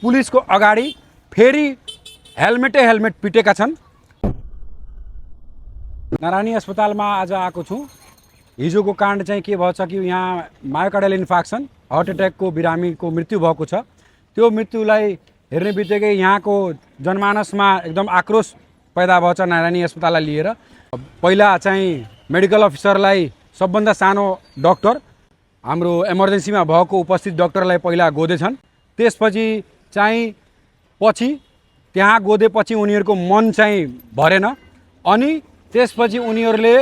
पुलिसको अगाडि फेरि हेलमेट पिटेका छन्। नारायणी अस्पतालमा आज आएको छु। हिजोको काण्ड चाहिँ के भएछ कि यहाँ मायोकार्डियल इन्फाक्सन हार्ट एट्याकको बिरामीको मृत्यु भएको छ। त्यो मृत्युलाई हेर्ने बित्तिकै यहाँको जनमानसमा एकदम आक्रोश पैदा भएछ नारायणी अस्पताललाई लिएर। पहिला चाहिँ मेडिकल अफिसरलाई सबभन्दा सानो डाक्टर हाम्रो इमर्जेन्सीमा भएको उपस्थित डाक्टरलाई पहिला गोदेछन्। त्यसपछि चाहिँ पछि त्यहाँ गोदेपछि उनीहरूको मन चाहिँ भरेन अनि त्यसपछि उनीहरूले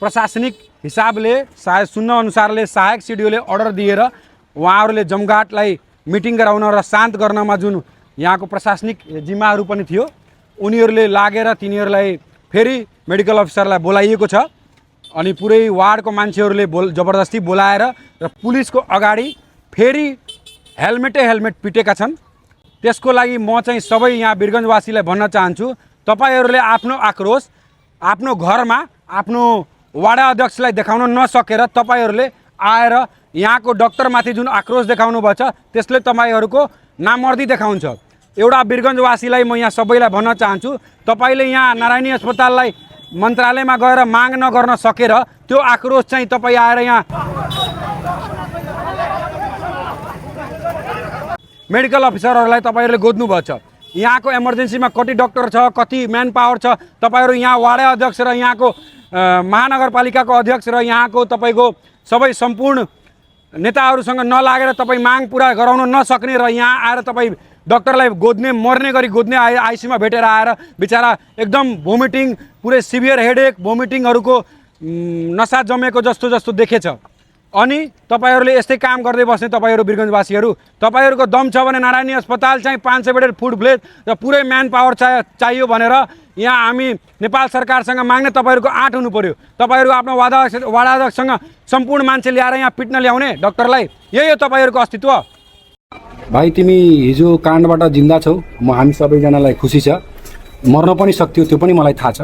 प्रशासनिक हिसाबले सायद सुन्न अनुसारले सहायक सिडिओले अर्डर दिएर उहाँहरूले जमघाटलाई मिटिङ गराउन र शान्त गर्नमा जुन यहाँको प्रशासनिक जिम्माहरू पनि थियो उनीहरूले लागेर तिनीहरूलाई फेरि मेडिकल अफिसरलाई बोलाइएको छ अनि पुरै वार्डको मान्छेहरूले जबरजस्ती बोलाएर र पुलिसको अगाडि फेरि हेलमेट पिटेका छन्। त्यसको लागि म चाहिँ सबै यहाँ वीरगञ्जवासीलाई भन्न चाहन्छु, तपाईहरूले आफ्नो आक्रोश आफ्नो घरमा आफ्नो वाडा अध्यक्षलाई देखाउन नसकेर तपाईहरूले आएर यहाँको डाक्टरमाथि जुन आक्रोश देखाउनु भएछ त्यसले तपाईहरूको नामर्दी देखाउँछ। एउटा वीरगञ्जवासीलाई म यहाँ सबैलाई भन्न चाहन्छु, तपाईले यहाँ नारायणी अस्पताललाई मन्त्रालयमा गएर माग नगर्न सकेर त्यो आक्रोश चाहिँ तपाईँ आएर यहाँ मेडिकल अफिसरहरूलाई तपाईहरूले गोद्नुभएको छ। यहाँको इमर्जेन्सीमा कति डाक्टर छ, कति म्यान पावर छ, तपाईहरू यहाँ वाडा अध्यक्ष र यहाँको महानगरपालिकाको अध्यक्ष र यहाँको तपाईँको सबै सम्पूर्ण नेताहरूसँग नलागेर तपाईँ माग पुरा गराउन नसक्ने र यहाँ आएर तपाईँ डाक्टरलाई गोद्ने मर्ने गरी गोद्ने आइसीयूमा भेटेर आएर बिचारा एकदम भोमिटिङ पुरै सिभियर हेडेक भोमिटिङहरूको नसा जमेको जस्तो देखेछ। अनि तपाईहरूले यस्तै काम गर्दै बस्ने तपाईहरू वीरगञ्जवासीहरू, तपाईहरूको दम छ भने नारायणी अस्पताल चाहिँ 500 बेडेड फुड ब्लेड र पुरै म्यान पावर चाहियो भनेर यहाँ हामी नेपाल सरकारसँग माग्ने तपाईहरूको आँट हुनु पर्यो। तपाईहरू आफ्नो वाडा अध्यक्षसँग सम्पूर्ण मान्छे ल्याएर यहाँ पिट्न ल्याउने डाक्टरलाई, यही हो तपाईहरूको अस्तित्व। भाइ तिमी हिजो काण्डबाट जिन्दा छौ, हामी सबैजनालाई खुसी छ। मर्न पनि सक्थ्यो त्यो पनि मलाई थाहा छ।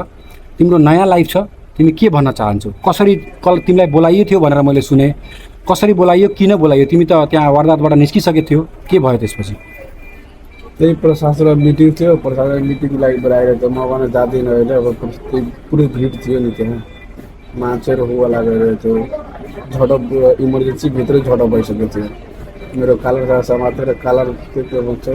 तिम्रो नयाँ लाइफ छ, तिमी के भन्न चाहन्छौ? कसरी तिमीलाई बोलाइयो थियो भनेर मैले सुने, कसरी बोलाइयो, किन बोलाइयो? तिमी त त्यहाँ वारदातबाट निस्किसकेको थियो, के भयो त्यसपछि? त्यही प्रशासन मिटिङ थियो, प्रशासन मिटिङको लागि बोलाएर त म भने जाँदिनँ होइन। अब पुरै भिड थियो नि त्यहाँ, मान्छेहरू होला गएर थियो, झडप इमर्जेन्सी भित्रै झडप भइसकेको थियो। मेरो कालर समातेर र कालर के भन्छ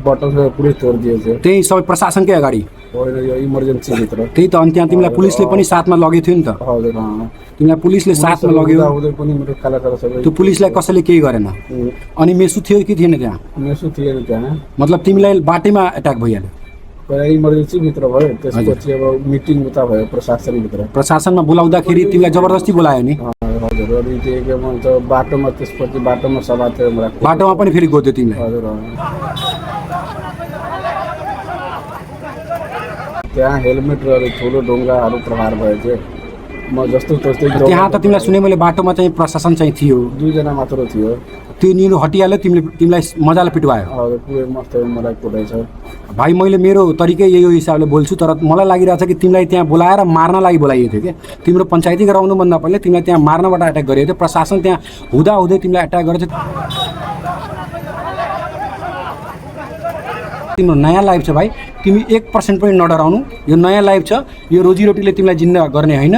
बटन पुरै तोडिदिएको थियो। त्यही सबै प्रशासनकै अगाडि होइन, यो इमर्जेन्सी भित्र। त्यही त अनि त्यहाँ तिमीलाई पुलिसले पनि साथमा लगेको थियो नि त? हजुर, तिमीलाई पुलिसले साथमा लग्यो पनि मेरो कालर सबै। त्यो पुलिसलाई कसैले केही गरेन? अनि मेसु थियो कि थिएन त्यहाँ? मेसु थिएन त्यहाँ। मतलब तिमीलाई बाटैमा एट्याक भइहाल्यो? पहिला इमर्जेन्सी भित्र भयो, त्यसपछि अब मिटिङ उता भयो प्रशासन भित्र। प्रशासनमा बोलाउँदाखेरि तिमीलाई जबरजस्ती बोलायो नि? हजुर, अनि त्यो के भन्छ बाटोमा, त्यसपछि बाटोमा समातेर राख्यो। बाटोमा पनि फेरि गोद्यो तिमीलाई? हजुर, त्यहाँ हेलमेट र ठुलो ढुङ्गाहरू प्रहार भयो थियो। म जस्तो तस्तै त्यहाँ त तिमीलाई सुने मैले बाटोमा चाहिँ प्रशासन चाहिँ थियो, 2 जना मात्र थियो। त्यो निलो हटिहाल्यो, तिमीलाई मजाले पिटवायो? हजुर, पुरै मस्त मलाई कुटाएछ। भाइ मैले मेरो तरिकै यही हिसाबले बोल्छु, तर मलाई लागिरहेछ कि तिमीलाई त्यहाँ बोलाएर मार्न लागि बोलाइएको थियो क्या। तिम्रो पञ्चायती गराउनुभन्दा पहिले तिमीलाई त्यहाँ मार्नबाट एट्याक गरिएको थियो। प्रशासन त्यहाँ हुँदै तिमीलाई एट्याक गरेको थियो। तिम्रो नयाँ लाइफ छ भाइ, तिमी 1% पनि नडराउनु। यो नयाँ लाइफ छ, यो रोजीरोटीले तिमीलाई जिन्दा गर्ने होइन।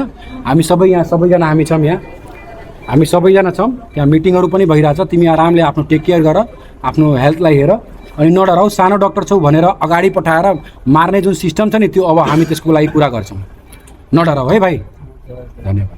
हामी सबै यहाँ सबैजना हामी छौँ, यहाँ हामी सबैजना छौँ। त्यहाँ मिटिङहरू पनि भइरहेछ। तिमी आरामले आफ्नो टेक केयर गर, आफ्नो हेल्थलाई हेर अनि नडराऊ। सानो डाक्टर छौ भनेर अगाडि पठाएर मार्ने जुन सिस्टम छ नि त्यो अब हामी त्यसको लागि पुरा गर्छौँ। नडराऊ है भाइ, धन्यवाद।